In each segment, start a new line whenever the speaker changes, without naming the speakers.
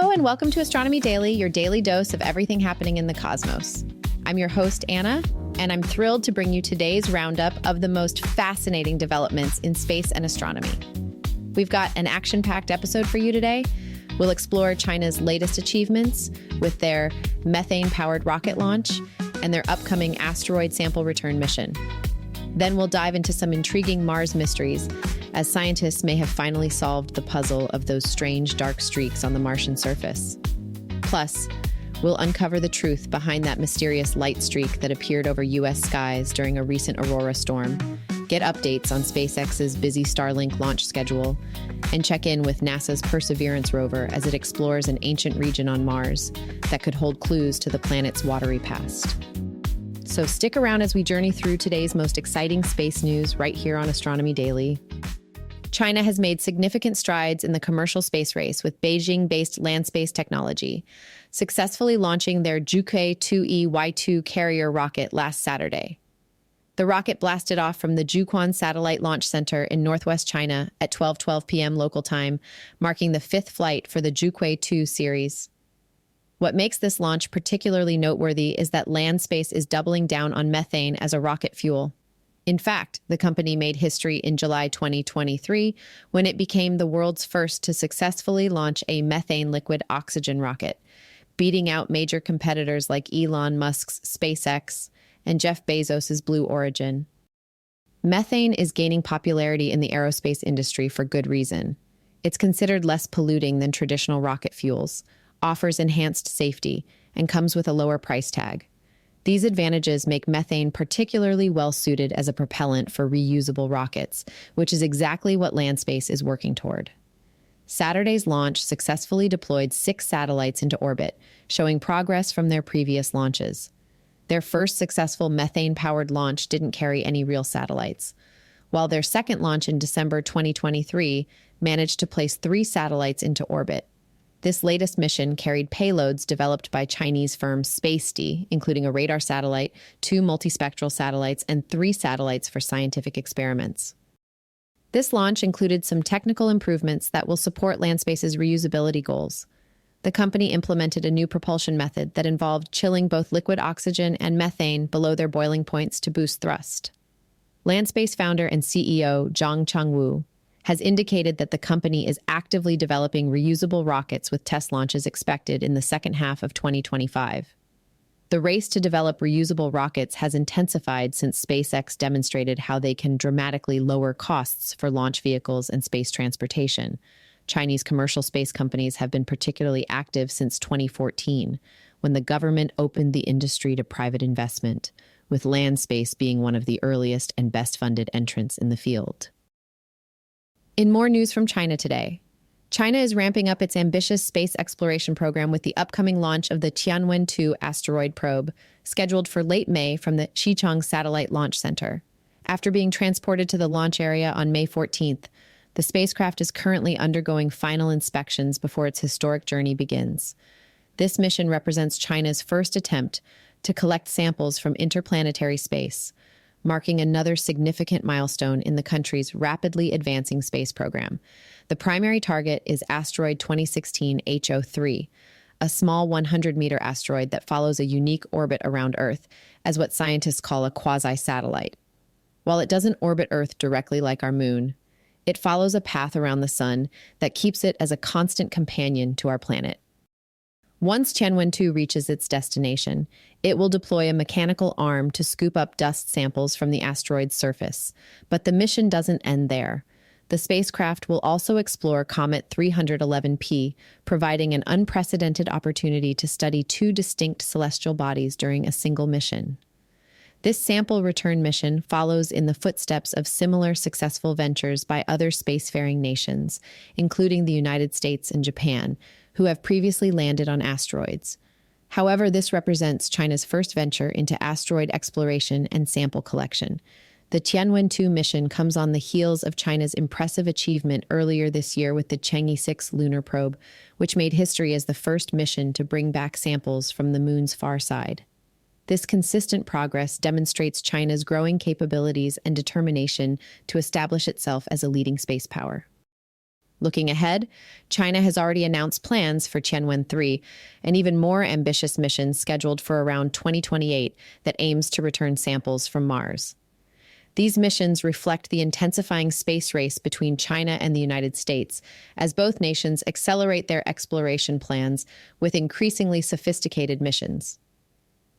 Hello and welcome to Astronomy Daily, your daily dose of everything happening in the cosmos. I'm your host, Anna, and I'm thrilled to bring you today's roundup of the most fascinating developments in space and astronomy. We've got an action-packed episode for you today. We'll explore China's latest achievements with their methane-powered rocket launch and their upcoming asteroid sample return mission. Then we'll dive into some intriguing Mars mysteries, as scientists may have finally solved the puzzle of those strange dark streaks on the Martian surface. Plus, we'll uncover the truth behind that mysterious light streak that appeared over U.S. skies during a recent aurora storm, get updates on SpaceX's busy Starlink launch schedule, and check in with NASA's Perseverance rover as it explores an ancient region on Mars that could hold clues to the planet's watery past. So stick around as we journey through today's most exciting space news right here on Astronomy Daily. China has made significant strides in the commercial space race with Beijing-based Landspace Technology, successfully launching their Jukui 2E Y2 carrier rocket last Saturday. The rocket blasted off from the Jukui Satellite Launch Center in northwest China at 12:12 p.m. local time, marking the fifth flight for the Jukui 2 series. What makes this launch particularly noteworthy is that Landspace is doubling down on methane as a rocket fuel. In fact, the company made history in July 2023 when it became the world's first to successfully launch a methane liquid oxygen rocket, beating out major competitors like Elon Musk's SpaceX and Jeff Bezos's Blue Origin. Methane is gaining popularity in the aerospace industry for good reason. It's considered less polluting than traditional rocket fuels, offers enhanced safety, and comes with a lower price tag. These advantages make methane particularly well-suited as a propellant for reusable rockets, which is exactly what Landspace is working toward. Saturday's launch successfully deployed 6 satellites into orbit, showing progress from their previous launches. Their first successful methane-powered launch didn't carry any real satellites, while their second launch in December 2023 managed to place 3 satellites into orbit. This latest mission carried payloads developed by Chinese firm SpaceD, including a radar satellite, 2 multispectral satellites, and 3 satellites for scientific experiments. This launch included some technical improvements that will support Landspace's reusability goals. The company implemented a new propulsion method that involved chilling both liquid oxygen and methane below their boiling points to boost thrust. Landspace founder and CEO Zhang Changwu has indicated that the company is actively developing reusable rockets with test launches expected in the second half of 2025. The race to develop reusable rockets has intensified since SpaceX demonstrated how they can dramatically lower costs for launch vehicles and space transportation. Chinese commercial space companies have been particularly active since 2014, when the government opened the industry to private investment, with Landspace being one of the earliest and best-funded entrants in the field. In more news from China today, China is ramping up its ambitious space exploration program with the upcoming launch of the Tianwen 2 asteroid probe, scheduled for late May from the Xichang Satellite Launch Center. After being transported to the launch area on May 14th, the spacecraft is currently undergoing final inspections before its historic journey begins. This mission represents China's first attempt to collect samples from interplanetary space, marking another significant milestone in the country's rapidly advancing space program. The primary target is asteroid 2016 HO3, a small 100-meter asteroid that follows a unique orbit around Earth as what scientists call a quasi-satellite. While it doesn't orbit Earth directly like our moon, it follows a path around the sun that keeps it as a constant companion to our planet. Once Tianwen 2 reaches its destination, it will deploy a mechanical arm to scoop up dust samples from the asteroid's surface. But the mission doesn't end there. The spacecraft will also explore Comet 311P, providing an unprecedented opportunity to study 2 distinct celestial bodies during a single mission. This sample return mission follows in the footsteps of similar successful ventures by other spacefaring nations, including the United States and Japan, who have previously landed on asteroids. However, this represents China's first venture into asteroid exploration and sample collection. The Tianwen 2 mission comes on the heels of China's impressive achievement earlier this year with the Chang'e 6 lunar probe, which made history as the first mission to bring back samples from the moon's far side. This consistent progress demonstrates China's growing capabilities and determination to establish itself as a leading space power. Looking ahead, China has already announced plans for Tianwen 3, an even more ambitious mission scheduled for around 2028 that aims to return samples from Mars. These missions reflect the intensifying space race between China and the United States, as both nations accelerate their exploration plans with increasingly sophisticated missions.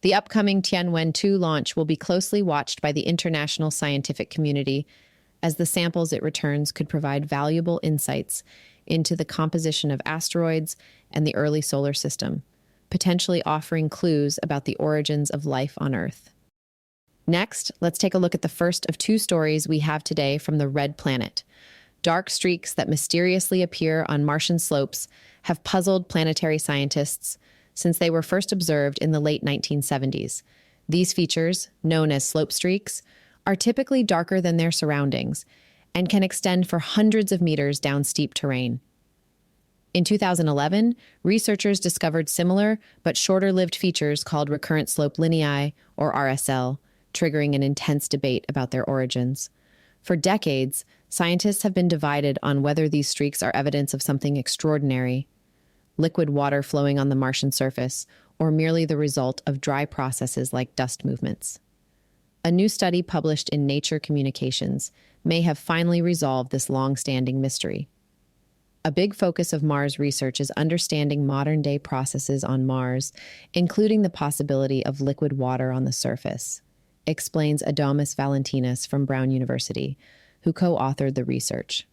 The upcoming Tianwen 2 launch will be closely watched by the international scientific community, as the samples it returns could provide valuable insights into the composition of asteroids and the early solar system, potentially offering clues about the origins of life on Earth. Next, let's take a look at the first of two stories we have today from the Red Planet. Dark streaks that mysteriously appear on Martian slopes have puzzled planetary scientists since they were first observed in the late 1970s. These features, known as slope streaks, are typically darker than their surroundings and can extend for hundreds of meters down steep terrain. In 2011, researchers discovered similar but shorter-lived features called recurrent slope linii, or RSL, triggering an intense debate about their origins. For decades, scientists have been divided on whether these streaks are evidence of something extraordinary, liquid water flowing on the Martian surface, or merely the result of dry processes like dust movements. A new study published in Nature Communications may have finally resolved this long-standing mystery. A big focus of Mars research is understanding modern-day processes on Mars, including the possibility of liquid water on the surface, explains Adamas Valentinus from Brown University, who co-authored the research.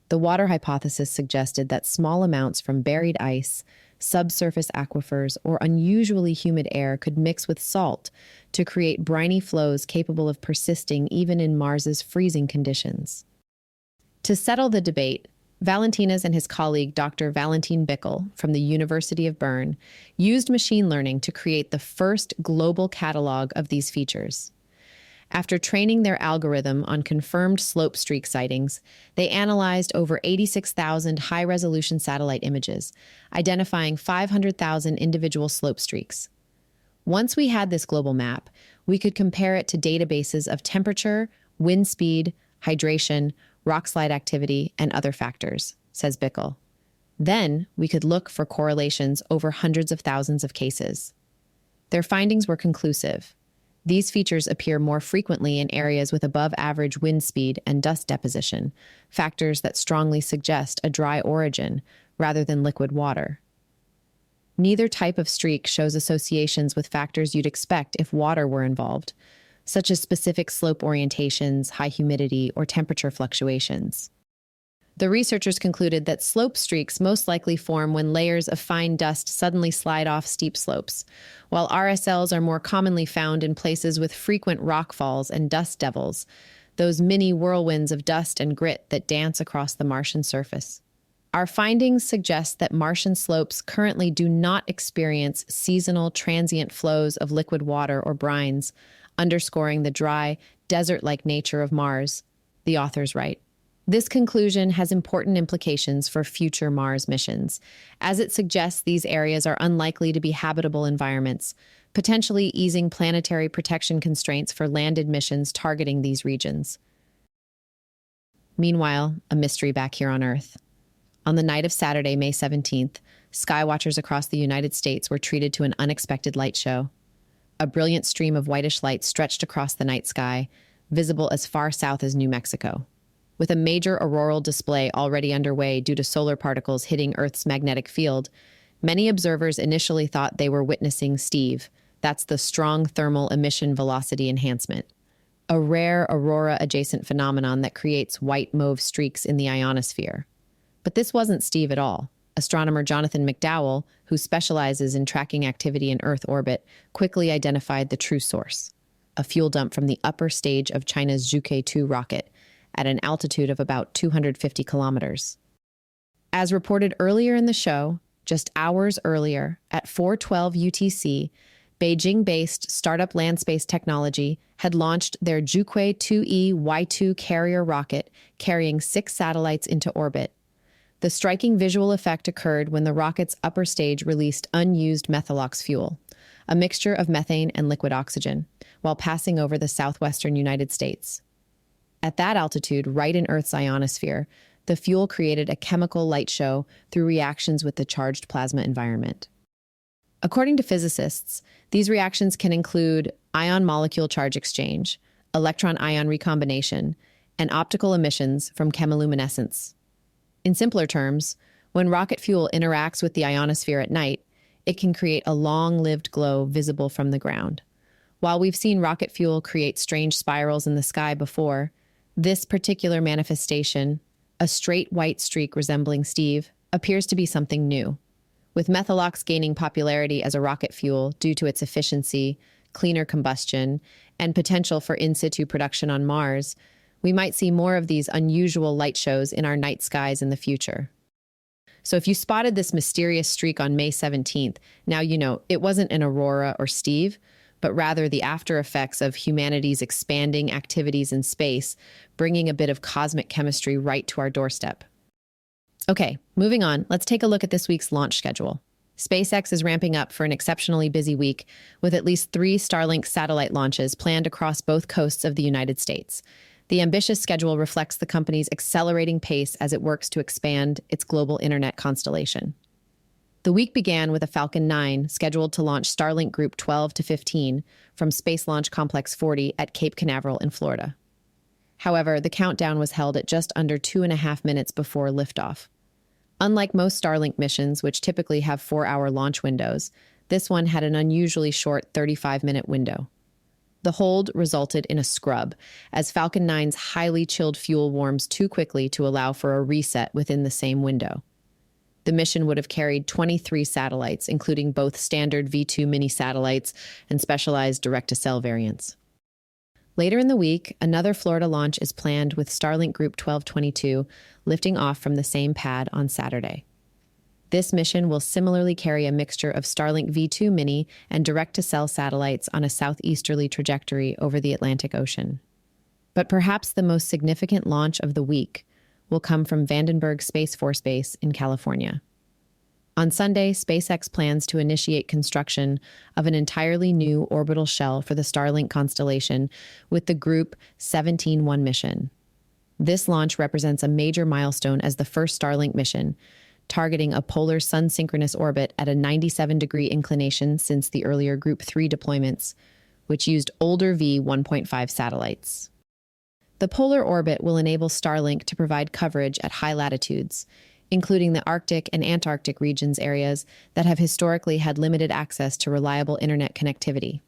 The water hypothesis suggested that small amounts from buried ice, subsurface aquifers, or unusually humid air could mix with salt to create briny flows capable of persisting even in Mars's freezing conditions. To settle the debate, Valentinus and his colleague Dr. Valentin Bickel from the University of Bern used machine learning to create the first global catalog of these features. After training their algorithm on confirmed slope streak sightings, they analyzed over 86,000 high-resolution satellite images, identifying 500,000 individual slope streaks. Once we had this global map, we could compare it to databases of temperature, wind speed, hydration, rockslide activity, and other factors, says Bickel. Then, we could look for correlations over hundreds of thousands of cases. Their findings were conclusive. These features appear more frequently in areas with above-average wind speed and dust deposition, factors that strongly suggest a dry origin rather than liquid water. Neither type of streak shows associations with factors you'd expect if water were involved, such as specific slope orientations, high humidity, or temperature fluctuations. The researchers concluded that slope streaks most likely form when layers of fine dust suddenly slide off steep slopes, while RSLs are more commonly found in places with frequent rockfalls and dust devils, those mini whirlwinds of dust and grit that dance across the Martian surface. Our findings suggest that Martian slopes currently do not experience seasonal transient flows of liquid water or brines, underscoring the dry, desert-like nature of Mars, the authors write. This conclusion has important implications for future Mars missions, as it suggests these areas are unlikely to be habitable environments, potentially easing planetary protection constraints for landed missions targeting these regions. Meanwhile, a mystery back here on Earth. On the night of Saturday, May 17th, skywatchers across the United States were treated to an unexpected light show. A brilliant stream of whitish light stretched across the night sky, visible as far south as New Mexico. With a major auroral display already underway due to solar particles hitting Earth's magnetic field, many observers initially thought they were witnessing STEVE, that's the strong thermal emission velocity enhancement, a rare aurora-adjacent phenomenon that creates white-mauve streaks in the ionosphere. But this wasn't STEVE at all. Astronomer Jonathan McDowell, who specializes in tracking activity in Earth orbit, quickly identified the true source, a fuel dump from the upper stage of China's Jukui 2 rocket, at an altitude of about 250 kilometers. As reported earlier in the show, just hours earlier, at 4:12 UTC, Beijing-based startup Landspace Technology had launched their Jukui 2E Y2 carrier rocket, carrying 6 satellites into orbit. The striking visual effect occurred when the rocket's upper stage released unused methalox fuel, a mixture of methane and liquid oxygen, while passing over the southwestern United States. At that altitude, right in Earth's ionosphere, the fuel created a chemical light show through reactions with the charged plasma environment. According to physicists, these reactions can include ion-molecule charge exchange, electron-ion recombination, and optical emissions from chemiluminescence. In simpler terms, when rocket fuel interacts with the ionosphere at night, it can create a long-lived glow visible from the ground. While we've seen rocket fuel create strange spirals in the sky before, this particular manifestation, a straight white streak resembling Steve, appears to be something new. With methalox gaining popularity as a rocket fuel due to its efficiency, cleaner combustion, and potential for in-situ production on Mars, we might see more of these unusual light shows in our night skies in the future. So if you spotted this mysterious streak on May 17th, now you know it wasn't an aurora or Steve, but rather the after effects of humanity's expanding activities in space, bringing a bit of cosmic chemistry right to our doorstep. Okay, moving on, let's take a look at this week's launch schedule. SpaceX is ramping up for an exceptionally busy week, with at least 3 Starlink satellite launches planned across both coasts of the United States. The ambitious schedule reflects the company's accelerating pace as it works to expand its global internet constellation. The week began with a Falcon 9 scheduled to launch Starlink Group 12 to 15 from Space Launch Complex 40 at Cape Canaveral in Florida. However, the countdown was held at just under 2.5 minutes before liftoff. Unlike most Starlink missions, which typically have 4-hour launch windows, this one had an unusually short 35-minute window. The hold resulted in a scrub, as Falcon 9's highly chilled fuel warms too quickly to allow for a reset within the same window. The mission would have carried 23 satellites, including both standard V2 mini satellites and specialized direct-to-cell variants. Later in the week, another Florida launch is planned with Starlink Group 1222 lifting off from the same pad on Saturday. This mission will similarly carry a mixture of Starlink V2 mini and direct-to-cell satellites on a southeasterly trajectory over the Atlantic Ocean. But perhaps the most significant launch of the week will come from Vandenberg Space Force Base in California. On Sunday, SpaceX plans to initiate construction of an entirely new orbital shell for the Starlink constellation with the Group 17-1 mission. This launch represents a major milestone as the first Starlink mission, targeting a polar sun-synchronous orbit at a 97-degree inclination since the earlier Group 3 deployments, which used older V1.5 satellites. The polar orbit will enable Starlink to provide coverage at high latitudes, including the Arctic and Antarctic regions areas that have historically had limited access to reliable internet connectivity.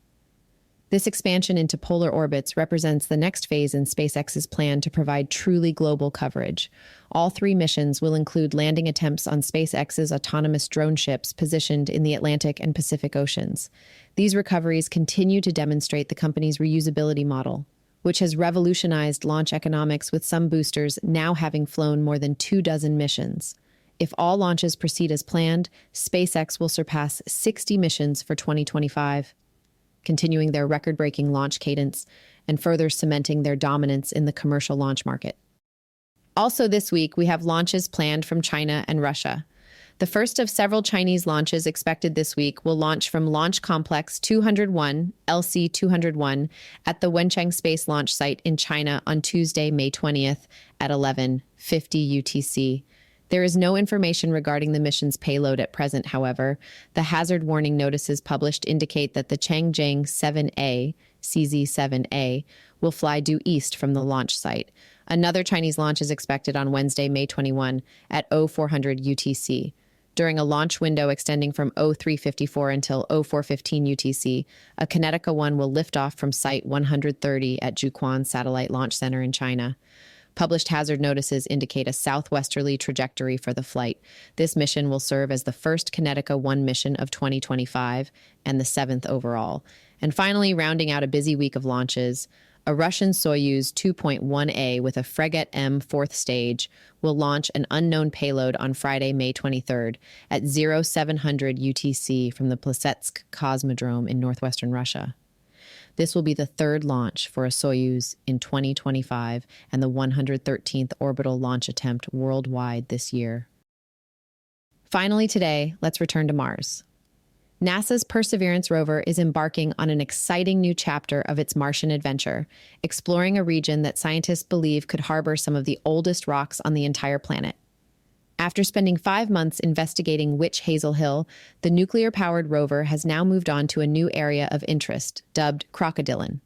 This expansion into polar orbits represents the next phase in SpaceX's plan to provide truly global coverage. All 3 missions will include landing attempts on SpaceX's autonomous drone ships positioned in the Atlantic and Pacific Oceans. These recoveries continue to demonstrate the company's reusability model, which has revolutionized launch economics with some boosters now having flown more than 24 missions. If all launches proceed as planned, SpaceX will surpass 60 missions for 2025, continuing their record-breaking launch cadence and further cementing their dominance in the commercial launch market. Also this week, we have launches planned from China and Russia. The first of several Chinese launches expected this week will launch from Launch Complex 201, LC-201, at the Wenchang Space Launch Site in China on Tuesday, May 20th at 11:50 UTC. There is no information regarding the mission's payload at present, however. The hazard warning notices published indicate that the Changjiang 7A, CZ-7A, will fly due east from the launch site. Another Chinese launch is expected on Wednesday, May 21 at 0400 UTC. During a launch window extending from 0354 until 0415 UTC, a Kinetica 1 will lift off from Site 130 at Jukui Satellite Launch Center in China. Published hazard notices indicate a southwesterly trajectory for the flight. This mission will serve as the first Kinetica 1 mission of 2025 and the 7th overall. And finally, rounding out a busy week of launches, a Russian Soyuz 2.1A with a Fregat M 4th stage will launch an unknown payload on Friday, May 23rd at 0700 UTC from the Plesetsk Cosmodrome in northwestern Russia. This will be the 3rd launch for a Soyuz in 2025 and the 113th orbital launch attempt worldwide this year. Finally today, let's return to Mars. NASA's Perseverance rover is embarking on an exciting new chapter of its Martian adventure, exploring a region that scientists believe could harbor some of the oldest rocks on the entire planet. After spending 5 months investigating Witch Hazel Hill, the nuclear-powered rover has now moved on to a new area of interest, dubbed Crocodillen.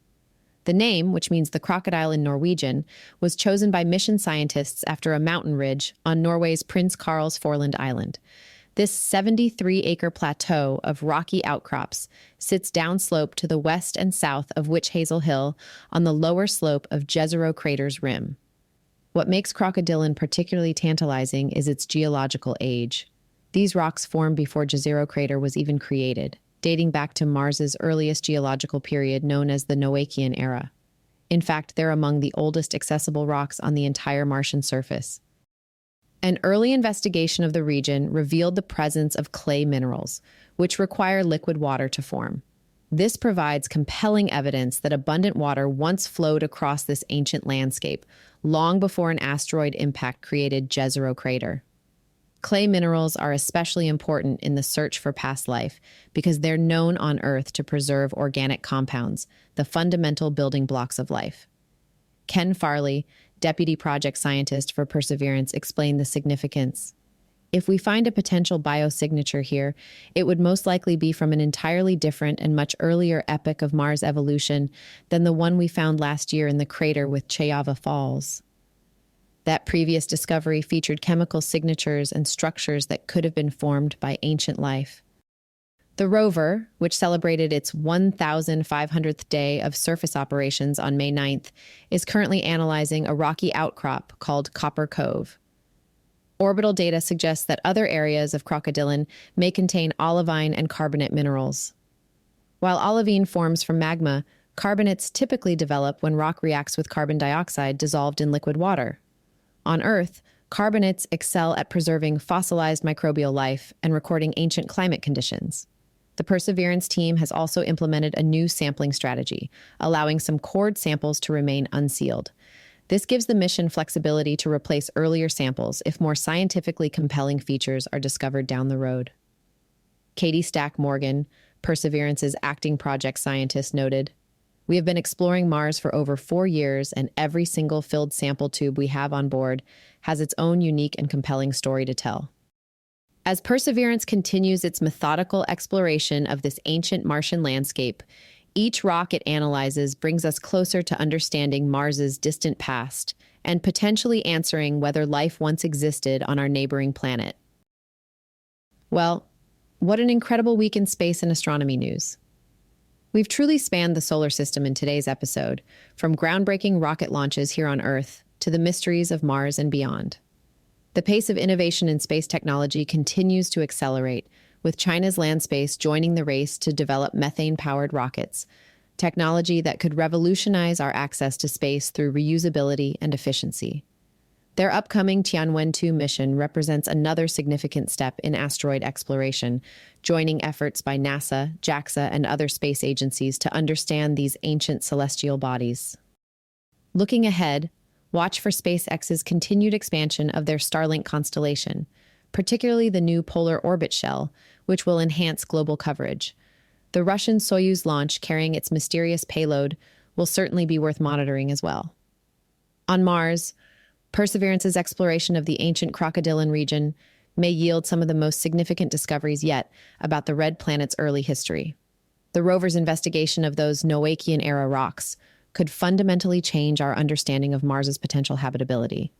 The name, which means the crocodile in Norwegian, was chosen by mission scientists after a mountain ridge on Norway's Prince Karls Forland Island. This 73-acre plateau of rocky outcrops sits downslope to the west and south of Witch Hazel Hill on the lower slope of Jezero Crater's rim. What makes Crocodillen particularly tantalizing is its geological age. These rocks formed before Jezero Crater was even created, dating back to Mars's earliest geological period known as the Noachian era. In fact, they're among the oldest accessible rocks on the entire Martian surface. An early investigation of the region revealed the presence of clay minerals, which require liquid water to form. This provides compelling evidence that abundant water once flowed across this ancient landscape, long before an asteroid impact created Jezero Crater. Clay minerals are especially important in the search for past life because they're known on Earth to preserve organic compounds, the fundamental building blocks of life. Ken Farley, deputy project scientist for Perseverance, explained the significance. If we find a potential biosignature here, it would most likely be from an entirely different and much earlier epoch of Mars evolution than the one we found last year in the crater with Chayava Falls. That previous discovery featured chemical signatures and structures that could have been formed by ancient life. The rover, which celebrated its 1,500th day of surface operations on May 9th, is currently analyzing a rocky outcrop called Copper Cove. Orbital data suggests that other areas of Crocodillen may contain olivine and carbonate minerals. While olivine forms from magma, carbonates typically develop when rock reacts with carbon dioxide dissolved in liquid water. On Earth, carbonates excel at preserving fossilized microbial life and recording ancient climate conditions. The Perseverance team has also implemented a new sampling strategy, allowing some cored samples to remain unsealed. This gives the mission flexibility to replace earlier samples if more scientifically compelling features are discovered down the road. Katie Stack Morgan, Perseverance's acting project scientist, noted, "We have been exploring Mars for over 4 years, and every single filled sample tube we have on board has its own unique and compelling story to tell." As Perseverance continues its methodical exploration of this ancient Martian landscape, each rock it analyzes brings us closer to understanding Mars's distant past and potentially answering whether life once existed on our neighboring planet. Well, what an incredible week in space and astronomy news. We've truly spanned the solar system in today's episode, from groundbreaking rocket launches here on Earth to the mysteries of Mars and beyond. The pace of innovation in space technology continues to accelerate, with China's Landspace joining the race to develop methane-powered rockets, technology that could revolutionize our access to space through reusability and efficiency. Their upcoming Tianwen 2 mission represents another significant step in asteroid exploration, joining efforts by NASA, JAXA, and other space agencies to understand these ancient celestial bodies. Looking ahead, watch for SpaceX's continued expansion of their Starlink constellation, particularly the new polar orbit shell, which will enhance global coverage. The Russian Soyuz launch carrying its mysterious payload will certainly be worth monitoring as well. On Mars, Perseverance's exploration of the ancient Crocodillen region may yield some of the most significant discoveries yet about the red planet's early history. The rover's investigation of those Noachian-era rocks could fundamentally change our understanding of Mars's potential habitability.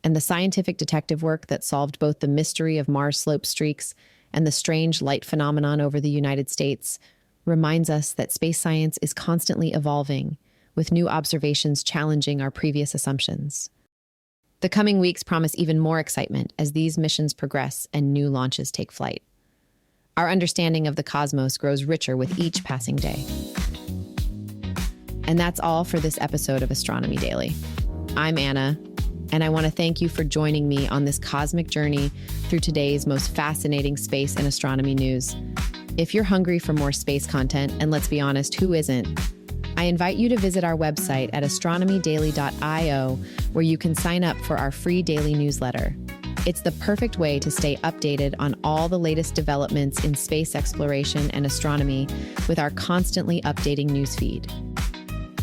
And the scientific detective work that solved both the mystery of Mars slope streaks and the strange light phenomenon over the United States reminds us that space science is constantly evolving, with new observations challenging our previous assumptions. The coming weeks promise even more excitement as these missions progress and new launches take flight. Our understanding of the cosmos grows richer with each passing day. And that's all for this episode of Astronomy Daily. I'm Anna, and I want to thank you for joining me on this cosmic journey through today's most fascinating space and astronomy news. If you're hungry for more space content, and let's be honest, who isn't? I invite you to visit our website at astronomydaily.io, where you can sign up for our free daily newsletter. It's the perfect way to stay updated on all the latest developments in space exploration and astronomy with our constantly updating newsfeed.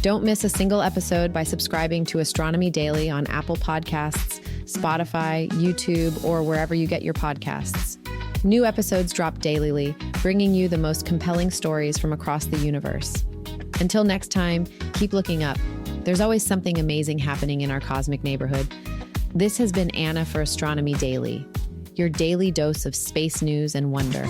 Don't miss a single episode by subscribing to Astronomy Daily on Apple Podcasts, Spotify, YouTube, or wherever you get your podcasts. New episodes drop daily, bringing you the most compelling stories from across the universe. Until next time, keep looking up. There's always something amazing happening in our cosmic neighborhood. This has been Anna for Astronomy Daily, your daily dose of space news and wonder.